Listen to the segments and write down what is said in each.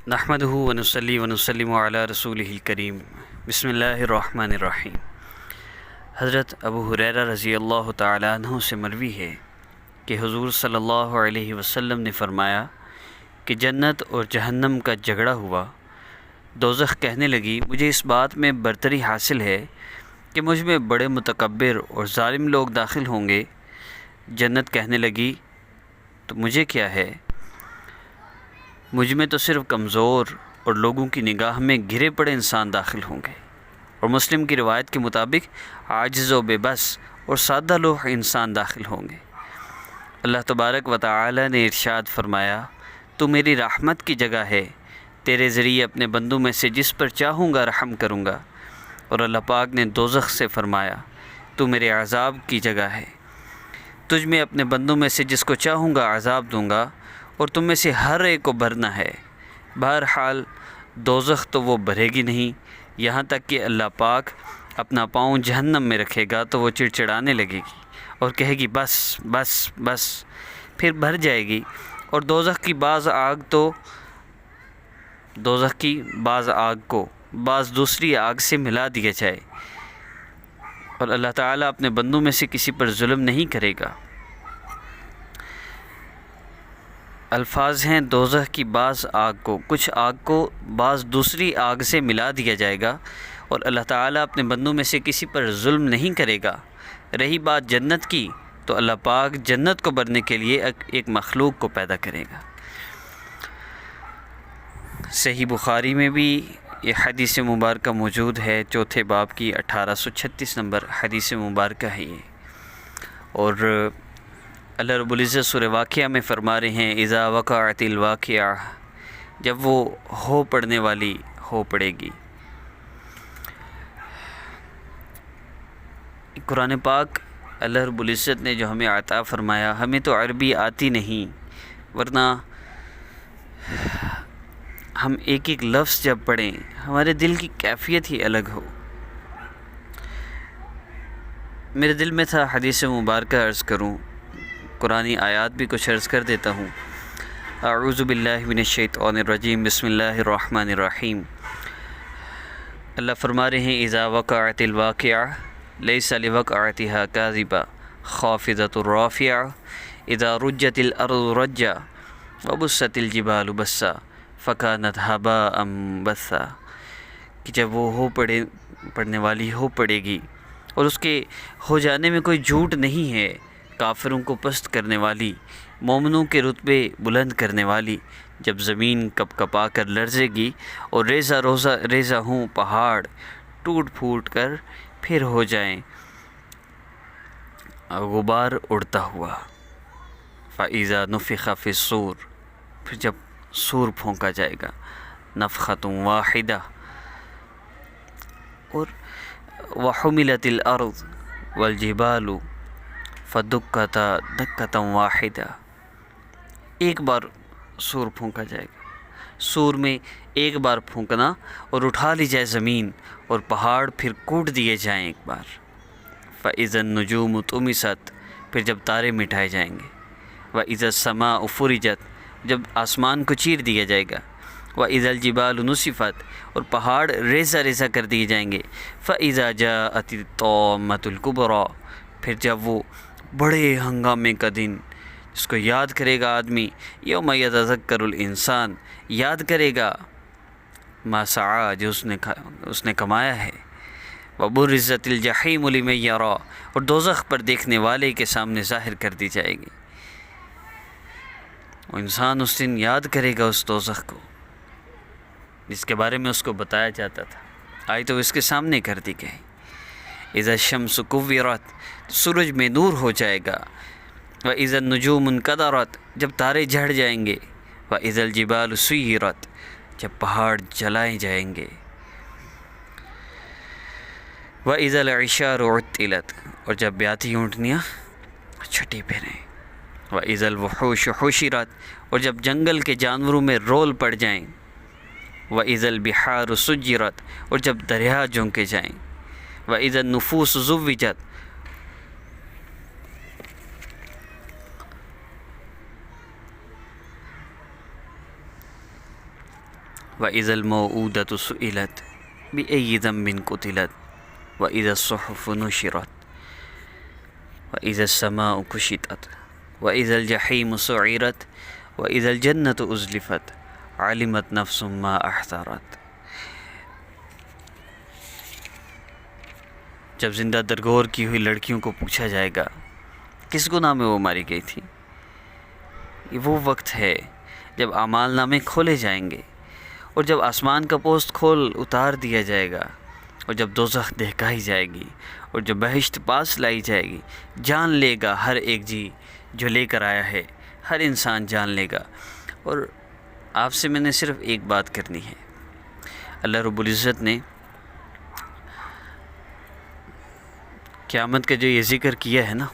نحمدہ ونصلی ونسلم علی رسولہ الکریم بسم اللہ الرحمن الرحیم۔ حضرت ابو ہریرہ رضی اللہ تعالیٰ عنہ سے مروی ہے کہ حضور صلی اللہ علیہ وسلم نے فرمایا کہ جنت اور جہنم کا جھگڑا ہوا۔ دوزخ کہنے لگی مجھے اس بات میں برتری حاصل ہے کہ مجھ میں بڑے متکبر اور ظالم لوگ داخل ہوں گے۔ جنت کہنے لگی تو مجھے کیا ہے، مجھ میں تو صرف کمزور اور لوگوں کی نگاہ میں گرے پڑے انسان داخل ہوں گے۔ اور مسلم کی روایت کے مطابق عاجز و بے بس اور سادہ لوح انسان داخل ہوں گے۔ اللہ تبارک و تعالی نے ارشاد فرمایا تو میری رحمت کی جگہ ہے، تیرے ذریعے اپنے بندوں میں سے جس پر چاہوں گا رحم کروں گا۔ اور اللہ پاک نے دوزخ سے فرمایا تو میرے عذاب کی جگہ ہے، تجھ میں اپنے بندوں میں سے جس کو چاہوں گا عذاب دوں گا، اور تم میں سے ہر ایک کو بھرنا ہے۔ بہرحال دوزخ تو وہ بھرے گی نہیں، یہاں تک کہ اللہ پاک اپنا پاؤں جہنم میں رکھے گا تو وہ چڑچڑانے لگے گی اور کہے گی بس بس بس، پھر بھر جائے گی۔ اور دوزخ کی بعض آگ کو بعض دوسری آگ سے ملا دیا جائے، اور اللہ تعالیٰ اپنے بندوں میں سے کسی پر ظلم نہیں کرے گا۔ الفاظ ہیں دوزخ کی بعض آگ کو، کچھ آگ کو بعض دوسری آگ سے ملا دیا جائے گا، اور اللہ تعالیٰ اپنے بندوں میں سے کسی پر ظلم نہیں کرے گا۔ رہی بات جنت کی تو اللہ پاک جنت کو بھرنے کے لیے ایک مخلوق کو پیدا کرے گا۔ صحیح بخاری میں بھی یہ حدیث مبارکہ موجود ہے، چوتھے باب کی 1836 نمبر حدیث مبارکہ ہے یہ۔ اور اللہ رب العزت سورہ واقعہ میں فرما رہے ہیں اذا وقعت الواقعہ، جب وہ ہو پڑنے والی ہو پڑے گی۔ قرآن پاک اللہ رب العزت نے جو ہمیں عطا فرمایا، ہمیں تو عربی آتی نہیں، ورنہ ہم ایک ایک لفظ جب پڑھیں ہمارے دل کی کیفیت ہی الگ ہو۔ میرے دل میں تھا حدیث مبارکہ عرض کروں، قرآنی آیات بھی کچھ عرض کر دیتا ہوں۔ اعوذ باللہ من الشیطان الرجیم، بسم اللہ الرحمن الرحیم۔ اللہ فرما رہے ہیں اذا وقعت الواقعہ لیس لوقعتها کاذبہ خافضۃ رافعہ اذا رجت الارض رجا وبست الجبال بسا فکانت ہباء منبثا، کہ جب وہ پڑنے والی ہو پڑے گی اور اس کے ہو جانے میں کوئی جھوٹ نہیں ہے، کافروں کو پست کرنے والی، مومنوں کے رتبے بلند کرنے والی، جب زمین کپ کپا کر لرزے گی اور ریزہ ہوں پہاڑ ٹوٹ پھوٹ کر پھر ہو جائیں غبار اڑتا ہوا۔ فَإِذَا نُفِخَ فِي الصُّورِ، پھر جب سور پھونکا جائے گا، نفخۃ واحدہ، اور وَحُمِلَتِ الْأَرْضُ وَالْجِبَالُ فَدُكَّتَا دَكَّةً واحدہ، ایک بار سور پھونکا جائے گا۔ سور میں ایک بار پھونکنا اور اٹھا لی جائے زمین اور پہاڑ پھر کوٹ دیے جائیں ایک بار۔ فَإِذَا النُّجُومُ طُمِسَتْ، پھر جب تارے مٹھائے جائیں گے۔ وَإِذَا السَّمَاءُ فُرِجَتْ، جب آسمان کو چیر دیا جائے گا۔ وَإِذَا الْجِبَالُ نُسِفَتْ، اور پہاڑ ریزہ ریزہ کر دیے جائیں گے۔ فَإِذَا جَاءَتِ الطَّامَّةُ الْكُبْرَى، پھر جب وہ بڑے ہنگامے کا دن جس کو یاد کرے گا آدمی، یوم یتذکر الانسان، یاد کرے گا ما سعی، جو اس نے کمایا ہے۔ وبرزت الجحیم لمن یری، اور دوزخ پر دیکھنے والے کے سامنے ظاہر کر دی جائے گی۔ وہ انسان اس دن یاد کرے گا اس دوزخ کو جس کے بارے میں اس کو بتایا جاتا تھا، آئی تو اس کے سامنے کر دی گئی۔ اذا الشمس کورت، سورج میں نور ہو جائے گا۔ وَإِذَا النُّجُومُ انْكَدَرَتْ، جب تارے جھڑ جائیں گے۔ وَإِذَا الْجِبَالُ سُيِّرَتْ، جب پہاڑ جلائے جائیں گے۔ وَإِذَا الْعِشَارُ عُطِّلَتْ، اور جب بیاتی اونٹنیاں چھٹی پھریں۔ وَإِذَا الْوُحُوشُ حُشِرَتْ، اور جب جنگل کے جانوروں میں رول پڑ جائیں۔ وَإِذَا الْبِحَارُ سُجِّرَتْ، اور جب دریا جھونکے جائیں۔ وَإِذَا النُّفُوسُ زُوِّجَتْ، وَإِذَا الْمَوْءُودَةُ سُئِلَتْ بِأَيِّ ذَنبٍ قُتِلَتْ وَإِذَا الصُّحُفُ نُشِرَتْ وَإِذَا السَّمَاءُ كُشِطَتْ وَإِذَا الْجَحِيمُ سُعِّرَتْ وَإِذَا الْجَنَّةُ أُزْلِفَتْ عَلِمَتْ نَفْسٌ مَا أَحْضَرَتْ۔ جب زندہ درگور کی ہوئی لڑکیوں کو پوچھا جائے گا کس گناہ میں وہ ماری گئی تھی، یہ وہ وقت ہے جب اعمال نامے کھولے جائیں گے، اور جب آسمان کا پوست کھول اتار دیا جائے گا، اور جب دوزخ دہکائی جائے گی، اور جب بہشت پاس لائی جائے گی، جان لے گا ہر ایک جی جو لے کر آیا ہے، ہر انسان جان لے گا۔ اور آپ سے میں نے صرف ایک بات کرنی ہے، اللہ رب العزت نے قیامت کا جو یہ ذکر کیا ہے نا،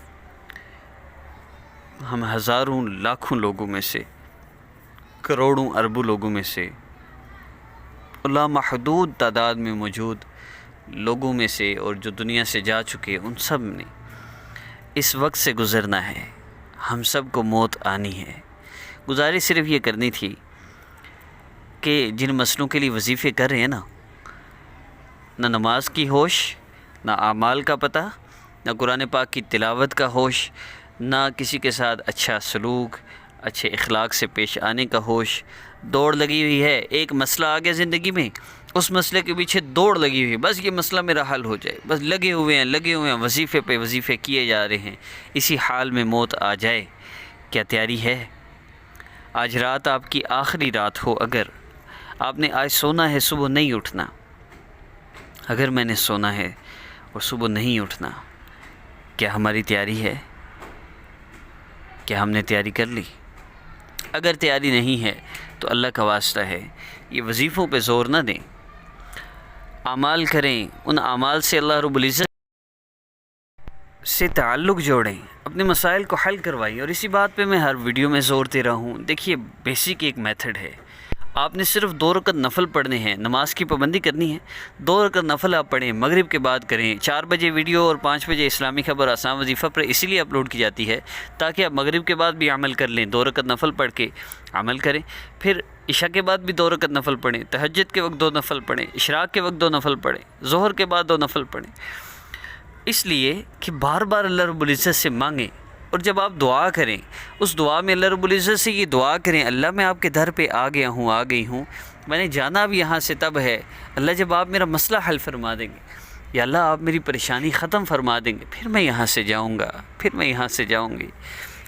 ہم ہزاروں لاکھوں لوگوں میں سے، کروڑوں اربوں لوگوں میں سے، لامحدود تعداد میں موجود لوگوں میں سے، اور جو دنیا سے جا چکے ان سب نے اس وقت سے گزرنا ہے، ہم سب کو موت آنی ہے۔ گزارش صرف یہ کرنی تھی کہ جن مسئلوں کے لیے وظیفے کر رہے ہیں نا، نہ نماز کی ہوش، نہ اعمال کا پتہ، نہ قرآن پاک کی تلاوت کا ہوش، نہ کسی کے ساتھ اچھا سلوک، اچھے اخلاق سے پیش آنے کا ہوش، دوڑ لگی ہوئی ہے، ایک مسئلہ آ گیا زندگی میں، اس مسئلے کے پیچھے دوڑ لگی ہوئی ہے، بس یہ مسئلہ میرا حل ہو جائے، بس لگے ہوئے ہیں وظیفے پہ وظیفے کیے جا رہے ہیں، اسی حال میں موت آ جائے، کیا تیاری ہے؟ آج رات آپ کی آخری رات ہو، اگر آپ نے آج سونا ہے، صبح نہیں اٹھنا، اگر میں نے سونا ہے اور صبح نہیں اٹھنا، کیا ہماری تیاری ہے؟ کیا ہم نے تیاری کر لی؟ اگر تیاری نہیں ہے تو اللہ کا واسطہ ہے یہ وظیفوں پہ زور نہ دیں، اعمال کریں، ان اعمال سے اللہ رب العزت سے تعلق جوڑیں، اپنے مسائل کو حل کروائیں۔ اور اسی بات پہ میں ہر ویڈیو میں زور دے رہا ہوں، دیکھیے بیسک ایک میتھڈ ہے، آپ نے صرف 2 رکعت نفل پڑھنے ہیں، نماز کی پابندی کرنی ہے، 2 رکعت نفل آپ پڑھیں، مغرب کے بعد کریں۔ 4 بجے ویڈیو اور 5 بجے اسلامی خبر آسان وظیفہ پر اسی لیے اپلوڈ کی جاتی ہے تاکہ آپ مغرب کے بعد بھی عمل کر لیں، 2 رکعت نفل پڑھ کے عمل کریں، پھر عشاء کے بعد بھی 2 رکعت نفل پڑھیں، تہجد کے وقت 2 نفل پڑھیں، اشراق کے وقت 2 نفل پڑھیں، ظہر کے بعد 2 نفل پڑھیں، اس لیے کہ بار بار اللہ رب العزت سے مانگیں۔ اور جب آپ دعا کریں، اس دعا میں اللہ رب العزت سے یہ دعا کریں، اللہ میں آپ کے در پہ آ گیا ہوں، آ گئی ہوں، میں نے جانا بھی یہاں سے تب ہے، اللہ جب آپ میرا مسئلہ حل فرما دیں گے، یا اللہ آپ میری پریشانی ختم فرما دیں گے، پھر میں یہاں سے جاؤں گا، پھر میں یہاں سے جاؤں گی،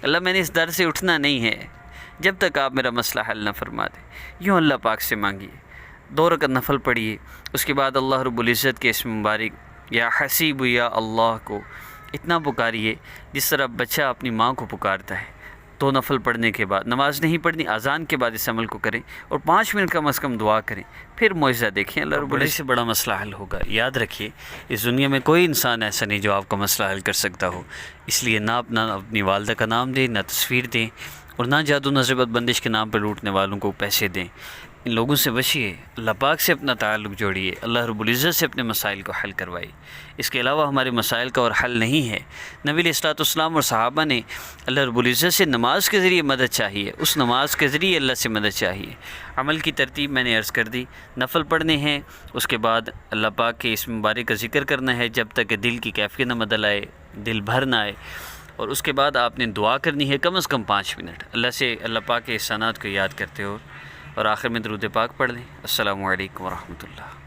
اللہ میں نے اس در سے اٹھنا نہیں ہے جب تک آپ میرا مسئلہ حل نہ فرما دیں۔ یوں اللہ پاک سے مانگیے، 2 رکعت نفل پڑھیے، اس کے بعد اللہ رب العزت کے اسم مبارک یا حسیب یا اللہ کو اتنا پکاریے جس طرح بچہ اپنی ماں کو پکارتا ہے۔ 2 نفل پڑھنے کے بعد نماز نہیں پڑھنی، اذان کے بعد اس عمل کو کریں، اور 5 منٹ کم از کم دعا کریں، پھر معجزہ دیکھیں، اللہ رب العزت سے بڑا مسئلہ حل ہوگا۔ یاد رکھیے اس دنیا میں کوئی انسان ایسا نہیں جو آپ کا مسئلہ حل کر سکتا ہو، اس لیے نہ اپنی والدہ کا نام دیں، نہ تصویر دیں، اور نہ جادو نصیبت بندش کے نام پر لوٹنے والوں کو پیسے دیں۔ ان لوگوں سے بچیے، اللہ پاک سے اپنا تعلق جوڑیے، اللہ رب العزت سے اپنے مسائل کو حل کروائیے۔ اس کے علاوہ ہمارے مسائل کا اور حل نہیں ہے۔ نبی علیہ الصلوۃ والسلام اور صحابہ نے اللہ رب العزت سے نماز کے ذریعے مدد چاہیے، اس نماز کے ذریعے اللہ سے مدد چاہیے۔ عمل کی ترتیب میں نے عرض کر دی، نفل پڑھنے ہیں، اس کے بعد اللہ پاک کے اسم مبارک کا ذکر کرنا ہے جب تک کہ دل کی کیفیت نہ بدل آئے، دل بھر نہ آئے، اور اس کے بعد آپ نے دعا کرنی ہے کم از کم 5 منٹ، اللہ سے اللہ پاک کے احسانات کو یاد کرتے ہو، اور آخر میں درود پاک پڑھ لیں۔ السلام علیکم ورحمۃ اللہ۔